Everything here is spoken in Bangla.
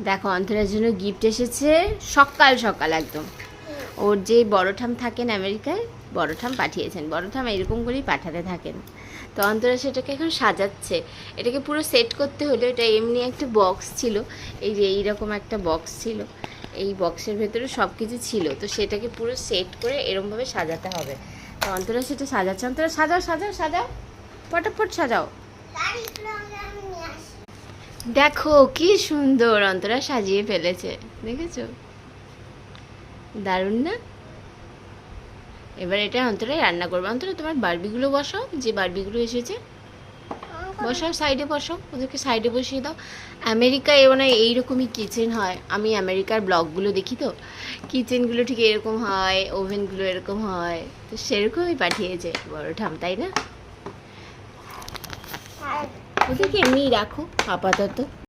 দেখো অন্তরার জন্য গিফট এসেছে সকাল সকাল একদম। ওর যে বড় ঠাম থাকেন আমেরিকায়, বড় ঠাম পাঠিয়েছেন। বড় ঠাম এরকম করেই পাঠাতে থাকেন। তো অন্তরা সেটাকে এখন সাজাচ্ছে। এটাকে পুরো সেট করতে হলো। এটা এমনি একটা বক্স ছিল, এই যে এইরকম একটা বক্স ছিল, এই বক্সের ভেতরে সব কিছু ছিল। তো সেটাকে পুরো সেট করে এরমভাবে সাজাতে হবে। তো অন্তরা সেটা সাজাচ্ছে। অন্তরা সাজাও সাজাও সাজাও, ফটাফট সাজাও। দেখো কি সুন্দর অন্তরা সাজিয়ে ফেলেছে, দেখেছো? দারুণ না? এবার এটা অন্তরাই রান্না করবে। অন্তরা তোমার বারবিগুলো বসাও, যে বারবিগুলো এসেছে বসাও, সাইডে বসাও, ওদেরকে সাইডে বসিয়ে দাও। আমেরিকায় মানে এইরকমই কিচেন হয়। আমি আমেরিকার ব্লগগুলো দেখি, তো কিচেনগুলো ঠিক এরকম হয়, ওভেনগুলো এরকম হয়। তো সেরকমই পাঠিয়েছে বড় ঠাম, তাই না? ওদেরকে এমনিই রাখো আপাতত।